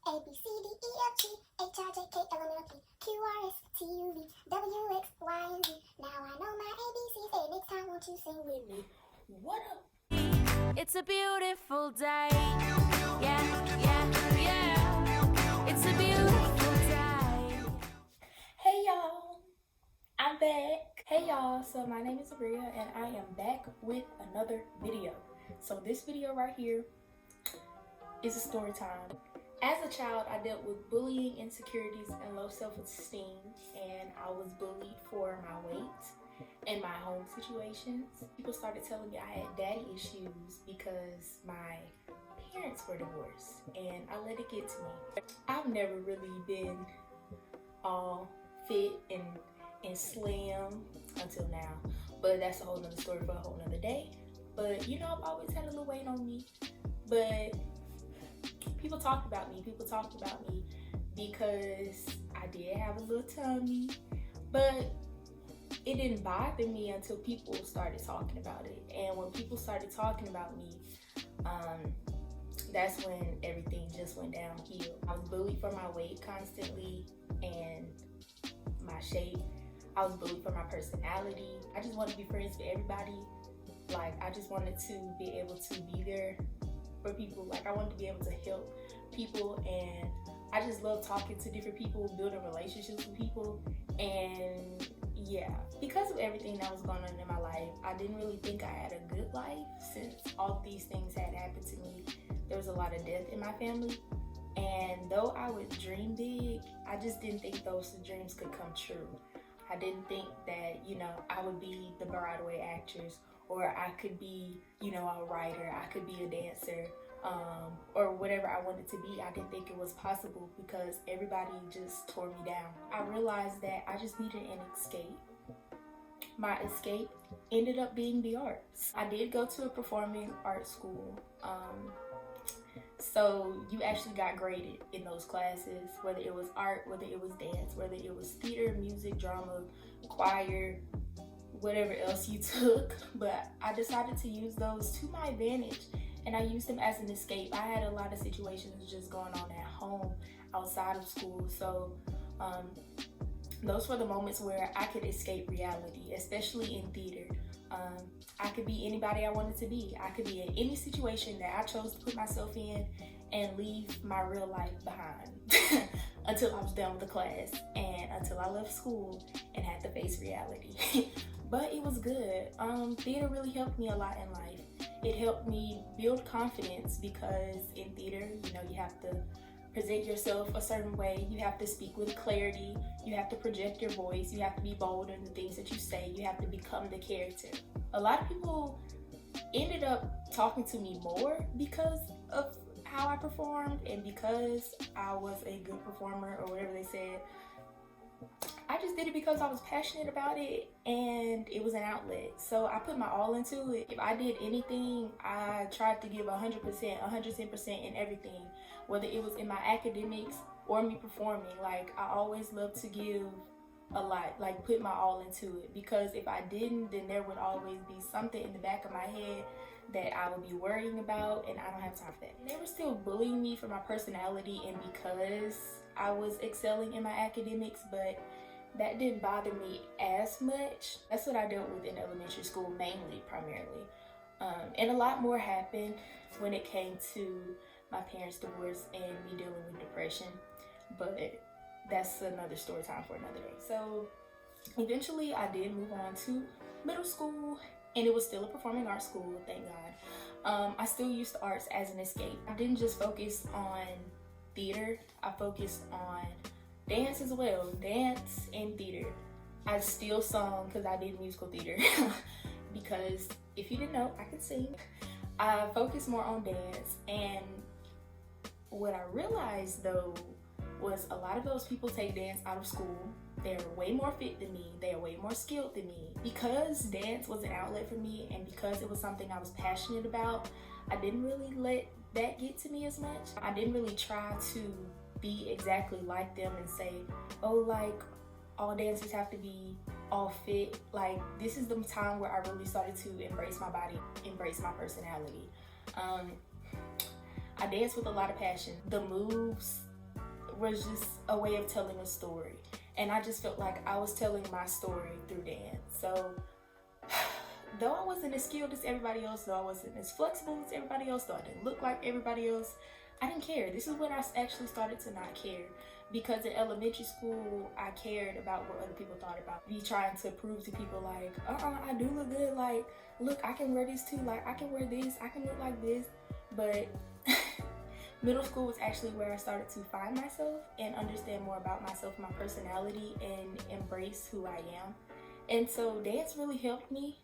A, B, C, D, E, F, G, H, I, J, K, L, M, N, O, P, Q, R, S, T, U, V, W, X, Y, and Z. Now I know my ABCs. Hey, next time won't you sing with me? What up? It's a beautiful day. Yeah, yeah, yeah. It's a beautiful day. Hey y'all, I'm back. Hey y'all, so my name is Abria and I am back with another video. So this video right here is a story time. As a child, I dealt with bullying, insecurities, and low self-esteem, and I was bullied for my weight and my home situations. People started telling me I had daddy issues because my parents were divorced, and I let it get to me. I've never really been all fit and slim until now, but that's a whole nother story for a whole nother day. But you know, I've always had a little weight on me, but people talked about me because I did have a little tummy, but it didn't bother me until people started talking about it. And when people started talking about me, that's when everything just went downhill. I was bullied for my weight constantly and my shape. I was bullied for my personality. I just wanted to be friends with everybody. Like, I just wanted to be able to be there for people. Like, I wanted to be able to help people, and I just love talking to different people, building relationships with people. And yeah, because of everything that was going on in my life, I didn't really think I had a good life since all these things had happened to me. There was a lot of death in my family, and though I would dream big, I just didn't think those dreams could come true. I didn't think that, you know, I would be the Broadway actress, or I could be, you know, a writer, I could be a dancer, or whatever I wanted to be. I didn't think it was possible because everybody just tore me down. I realized that I just needed an escape. My escape ended up being the arts. I did go to a performing arts school. So you actually got graded in those classes, whether it was art, whether it was dance, whether it was theater, music, drama, choir, whatever else you took. But I decided to use those to my advantage, and I used them as an escape. I had a lot of situations just going on at home outside of school, so those were the moments where I could escape reality, especially in theater. I could be anybody I wanted to be. I could be in any situation that I chose to put myself in and leave my real life behind until I was done with the class and until I left school and had to face reality. But it was good. Theater really helped me a lot in life. It helped me build confidence because in theater, you know, you have to present yourself a certain way. You have to speak with clarity. You have to project your voice. You have to be bold in the things that you say. You have to become the character. A lot of people ended up talking to me more because of how I performed and because I was a good performer, or whatever they said. I just did it because I was passionate about it and it was an outlet. So I put my all into it. If I did anything, I tried to give 100%, 110% in everything, whether it was in my academics or me performing. Like, I always loved to give a lot, like put my all into it, because if I didn't, then there would always be something in the back of my head that I would be worrying about, and I don't have time for that. They were still bullying me for my personality and because I was excelling in my academics, but that didn't bother me as much. That's what I dealt with in elementary school, mainly, primarily. And a lot more happened when it came to my parents' divorce and me dealing with depression, but that's another story time for another day. So eventually I did move on to middle school, and it was still a performing arts school, thank God. I still used the arts as an escape. I didn't just focus on theater, I focused on dance as well, dance and theater. I still sung because I did musical theater because if you didn't know, I could sing. I focused more on dance, and what I realized though was a lot of those people take dance out of school. They're way more fit than me. They are way more skilled than me. Because dance was an outlet for me and because it was something I was passionate about, I didn't really let that get to me as much. I didn't really try to be exactly like them and say, oh, like all dancers have to be all fit. Like, this is the time where I really started to embrace my body, embrace my personality. I dance with a lot of passion. The moves was just a way of telling a story. And I just felt like I was telling my story through dance. So though I wasn't as skilled as everybody else, though I wasn't as flexible as everybody else, though I didn't look like everybody else, I didn't care. This is when I actually started to not care. Because in elementary school, I cared about what other people thought about me, trying to prove to people like, I do look good. Like, look, I can wear this too. Like, I can wear this. I can look like this. But middle school was actually where I started to find myself and understand more about myself, my personality, and embrace who I am. And so dance really helped me.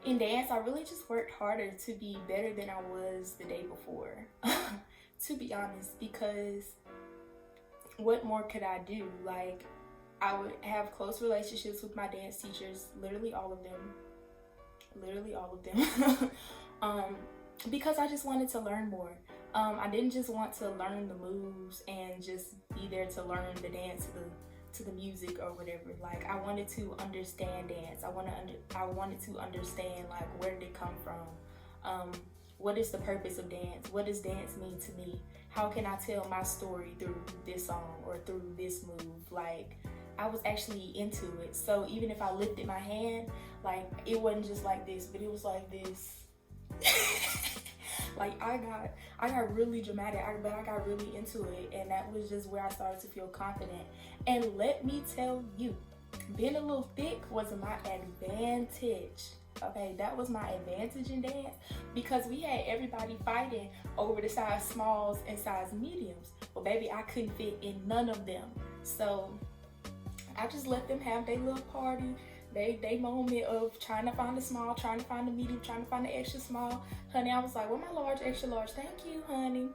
In dance, I really just worked harder to be better than I was the day before, to be honest, because what more could I do? Like, I would have close relationships with my dance teachers, literally all of them, because I just wanted to learn more. I didn't just want to learn the moves and just be there to learn the dance to the music or whatever. Like, I wanted to understand dance. I wanted to understand, like, where did it come from? What is the purpose of dance? What does dance mean to me? How can I tell my story through this song or through this move? Like, I was actually into it. So even if I lifted my hand, like, it wasn't just like this, but it was like this. Like, I got really dramatic, but I got really into it, and that was just where I started to feel confident. And let me tell you, being a little thick was my advantage. Okay, that was my advantage in dance, because we had everybody fighting over the size smalls and size mediums. But baby, I couldn't fit in none of them. So I just let them have their little party. They moment of trying to find the small, trying to find the medium, trying to find the extra small. Honey, I was like, well, my large, extra large, thank you, honey.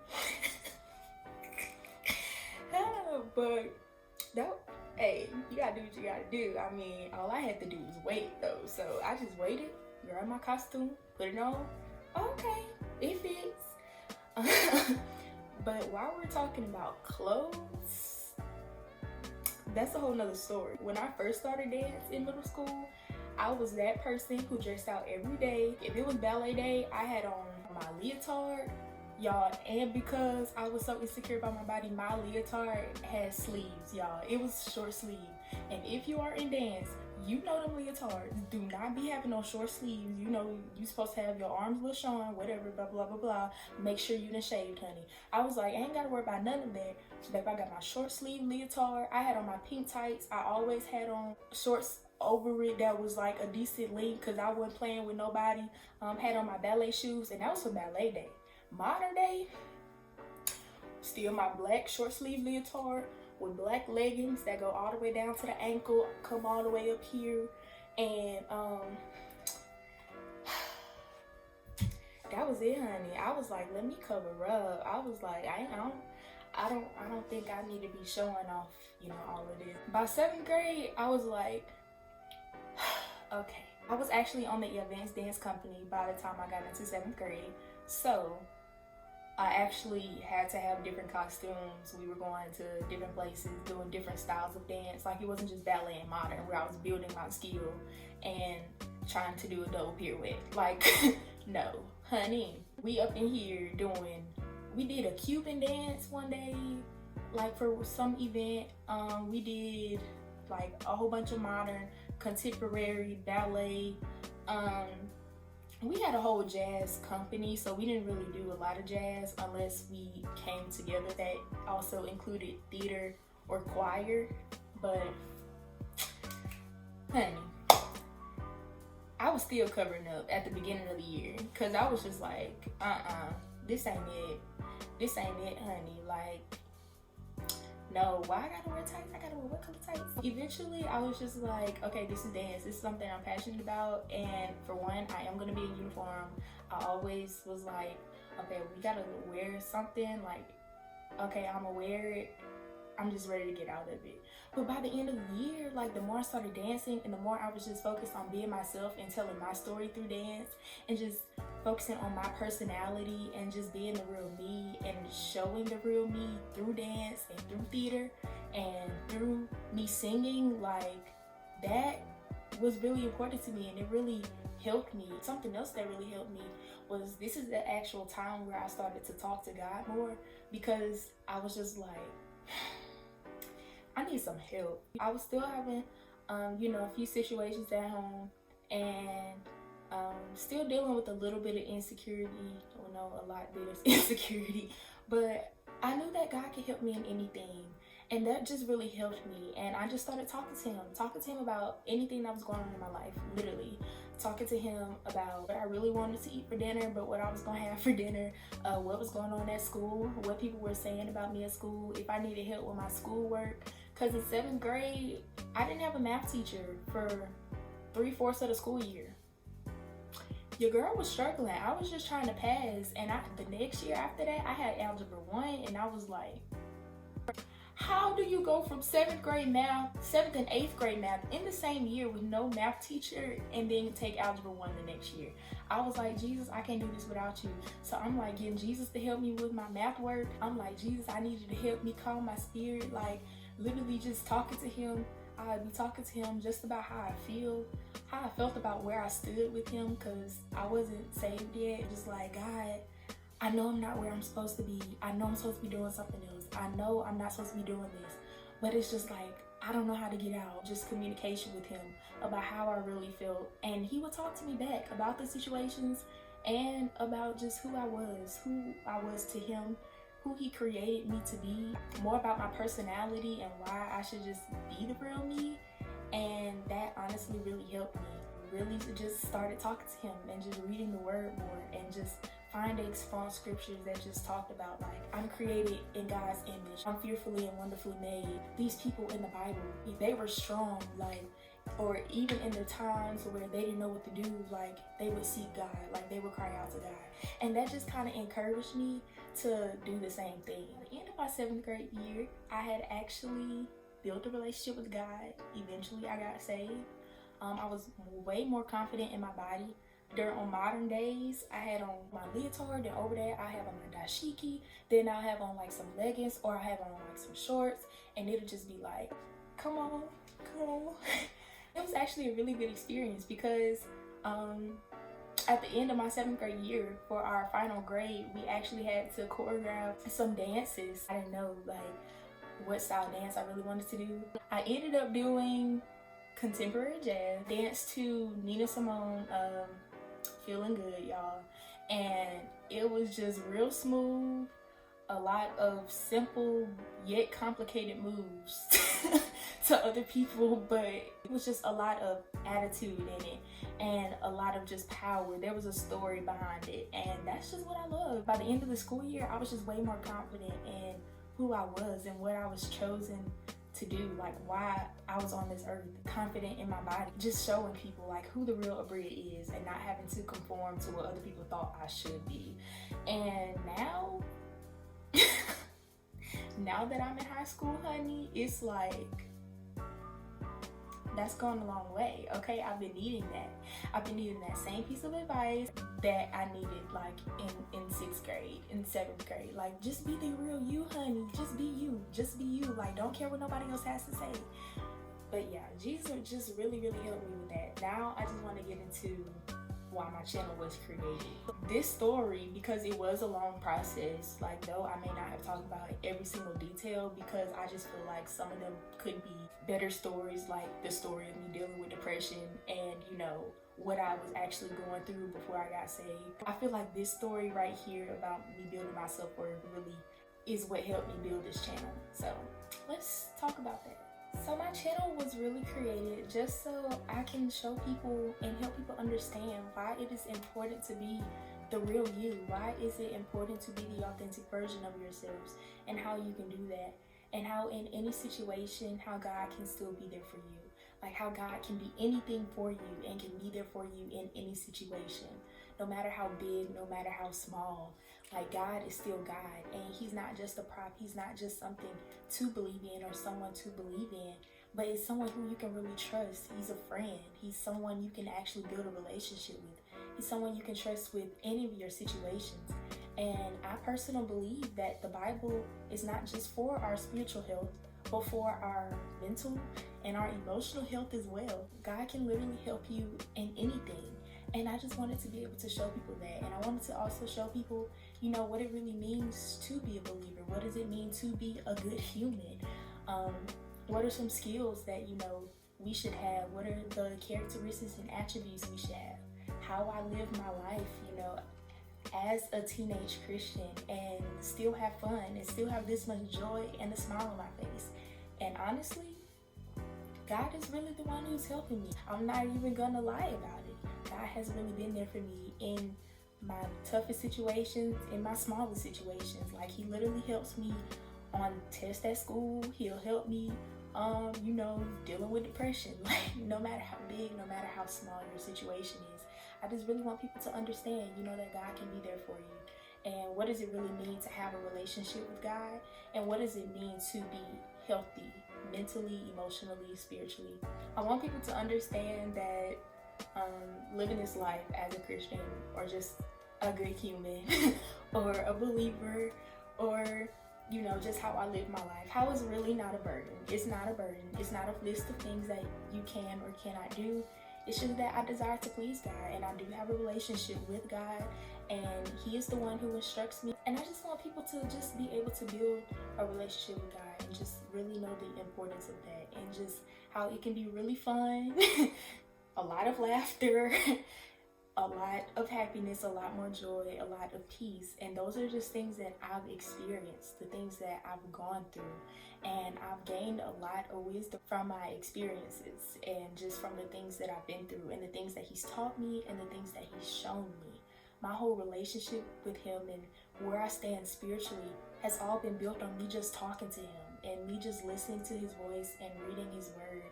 But that, hey, you gotta do what you gotta do. I mean, all I had to do was wait though. So I just waited, grabbed my costume, put it on. Okay, it fits. But while we're talking about clothes, that's a whole nother story. When I first started dance in middle school, I was that person who dressed out every day. If it was ballet day, I had on my leotard, y'all, and because I was so insecure about my body, my leotard had sleeves, y'all. It was short sleeve. And if you are in dance, you know them leotards do not be having no short sleeves. You know you supposed to have your arms little showing, whatever, blah, blah, blah, blah. Make sure you done shaved, honey. I was like, I ain't gotta worry about none of that. Babe, I got my short sleeve leotard. I had on my pink tights. I always had on shorts over it that was like a decent length because I wasn't playing with nobody. Had on my ballet shoes, and that was for ballet day. Modern day, still my black short sleeve leotard with black leggings that go all the way down to the ankle, come all the way up here, and that was it, honey. I was like, let me cover up. I was like, I don't think I need to be showing off, you know, all of this. By 7th grade, I was like, okay. I was actually on the advanced dance company by the time I got into 7th grade, so I actually had to have different costumes. We were going to different places, doing different styles of dance. Like, it wasn't just ballet and modern where I was building my skill and trying to do a double pirouette. Like, no, honey. We up in here we did a Cuban dance one day, like for some event. We did like a whole bunch of modern, contemporary, ballet. We had a whole jazz company, so we didn't really do a lot of jazz unless we came together. That also included theater or choir. But honey, I was still covering up at the beginning of the year because I was just like, this ain't it. This ain't it, honey. Like, no, why I gotta wear tights? I gotta wear what color tights? Eventually, I was just like, okay, this is dance. This is something I'm passionate about. And for one, I am gonna be in uniform. I always was like, okay, we gotta wear something. Like, okay, I'm gonna wear it. I'm just ready to get out of it. But by the end of the year, like, the more I started dancing and the more I was just focused on being myself and telling my story through dance and just focusing on my personality and just being the real me and showing the real me through dance and through theater and through me singing, like, that was really important to me, and it really helped me. Something else that really helped me was this is the actual time where I started to talk to God more, because I was just like, I need some help. I was still having, a few situations at home, and still dealing with a little bit of insecurity. Well, no, a lot bit of insecurity, but I knew that God could help me in anything, and that just really helped me. And I just started talking to him about anything that was going on in my life, literally. Talking to him about what I really wanted to eat for dinner, but what I was gonna have for dinner, what was going on at school, what people were saying about me at school, if I needed help with my schoolwork. Because in 7th grade, I didn't have a math teacher for 3/4 of the school year. Your girl was struggling. I was just trying to pass, and the next year after that, I had Algebra 1, and I was like, how do you go from 7th grade math, 7th and 8th grade math in the same year with no math teacher, and then take Algebra 1 the next year? I was like, Jesus, I can't do this without you. So I'm like getting Jesus to help me with my math work. I'm like, Jesus, I need you to help me calm my spirit. Like, literally just talking to him. I'd be talking to him just about how I felt about where I stood with him, because I wasn't saved yet. Just like, God, I know I'm not where I'm supposed to be. I know I'm supposed to be doing something else. I know I'm not supposed to be doing this. But it's just like, I don't know how to get out. Just communication with him about how I really felt. And he would talk to me back about the situations and about just who I was to him, who he created me to be, more about my personality and why I should just be the real me. And that honestly really helped me. Really just started talking to him and just reading the word more, and just finding small scriptures that just talked about, like, I'm created in God's image. I'm fearfully and wonderfully made. These people in the Bible, they were strong, like, or even in the times where they didn't know what to do, like, they would seek God, like, they would cry out to God. And that just kind of encouraged me to do the same thing. At the end of my 7th grade year, I had actually built a relationship with God. Eventually, I got saved. I was way more confident in my body. On modern days, I had on my leotard, then over there I have on my dashiki, then I'll have on like some leggings, or I have on like some shorts, and it'll just be like, come on. It was actually a really good experience, because at the end of my 7th grade year, for our final grade, we actually had to choreograph some dances. I didn't know like what style dance I really wanted to do. I ended up doing contemporary jazz, dance to Nina Simone, Feeling Good, y'all. And it was just real smooth, a lot of simple yet complicated moves to other people, but it was just a lot of attitude in it and a lot of just power. There was a story behind it, and that's just what I love. By the end of the school year, I was just way more confident in who I was and what I was chosen to do, like why I was on this earth, confident in my body, just showing people like who the real Abria is, and not having to conform to what other people thought I should be. And now now that I'm in high school, honey, it's like, that's gone a long way, okay? I've been needing that. I've been needing that same piece of advice that I needed like in 6th grade, in 7th grade. Like, just be the real you, honey. Just be you. Just be you. Like, don't care what nobody else has to say. But yeah, Jesus just really, really helped me with that. Now I just want to get into why my channel was created. This story, because it was a long process, like, though I may not have talked about every single detail, because I just feel like some of them could be better stories, like the story of me dealing with depression and, you know, what I was actually going through before I got saved. I feel like this story right here about me building my self-worth really is what helped me build this channel. So let's talk about that. So my channel was really created just so I can show people and help people understand why it is important to be the real you. Why is it important to be the authentic version of yourselves, and how you can do that, and how in any situation, how God can still be there for you. Like how God can be anything for you and can be there for you in any situation. No matter how big, no matter how small, like God is still God, and he's not just a prop. He's not just something to believe in or someone to believe in, but it's someone who you can really trust. He's a friend. He's someone you can actually build a relationship with. He's someone you can trust with any of your situations. And I personally believe that the Bible is not just for our spiritual health, but for our mental and our emotional health as well. God can literally help you in anything. And I just wanted to be able to show people that. And I wanted to also show people, you know, what it really means to be a believer. What does it mean to be a good human? What are some skills that, you know, we should have? What are the characteristics and attributes we should have? How I live my life, you know, as a teenage Christian, and still have fun and still have this much joy and a smile on my face. And honestly, God is really the one who's helping me. I'm not even gonna lie about it. God has really been there for me in my toughest situations, in my smallest situations. Like, he literally helps me on tests at school. He'll help me, you know, dealing with depression. Like, no matter how big, no matter how small your situation is, I just really want people to understand, you know, that God can be there for you. And what does it really mean to have a relationship with God? And what does it mean to be healthy, mentally, emotionally, spiritually? I want people to understand that living this life as a Christian, or just a good human, or a believer, or, you know, just how I live my life, how is really not a burden. It's not a burden. It's not a list of things that you can or cannot do. It's just that I desire to please God, and I do have a relationship with God, and he is the one who instructs me. And I just want people to just be able to build a relationship with God and just really know the importance of that, and just how it can be really fun, a lot of laughter, a lot of happiness, a lot more joy, a lot of peace. And those are just things that I've experienced, the things that I've gone through. And I've gained a lot of wisdom from my experiences, and just from the things that I've been through, and the things that he's taught me, and the things that he's shown me. My whole relationship with him and where I stand spiritually has all been built on me just talking to him, and me just listening to his voice and reading his word,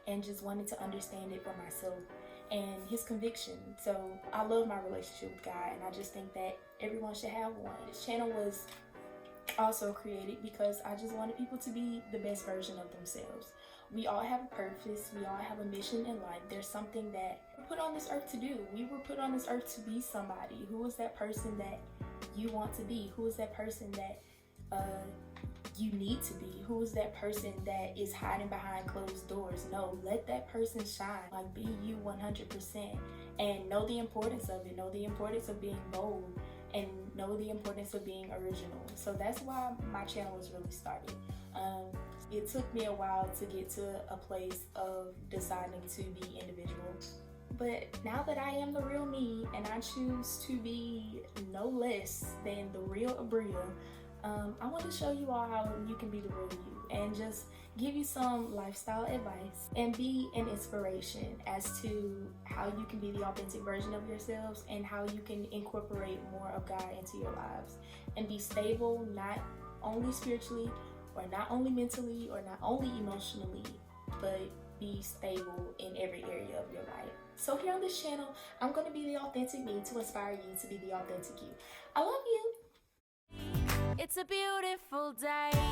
and just wanting to understand it for myself and his conviction. So I love my relationship with God, and I just think that everyone should have one. This channel was also created because I just wanted people to be the best version of themselves. We all have a purpose. We all have a mission in life. There's something that we're put on this earth to do. We were put on this earth to be somebody. Who is that person that you want to be? Who is that person that you need to be? Who is that person that is hiding behind closed doors? No, let that person shine. Like, be you 100%, and know the importance of it. Know the importance of being bold, and know the importance of being original. So that's why my channel was really started. It took me a while to get to a place of deciding to be individual. But now that I am the real me, and I choose to be no less than the real Abria, I want to show you all how you can be the real you, and just give you some lifestyle advice, and be an inspiration as to how you can be the authentic version of yourselves, and how you can incorporate more of God into your lives, and be stable, not only spiritually, or not only mentally, or not only emotionally, but be stable in every area of your life. So here on this channel, I'm going to be the authentic me to inspire you to be the authentic you. I love you. It's a beautiful day.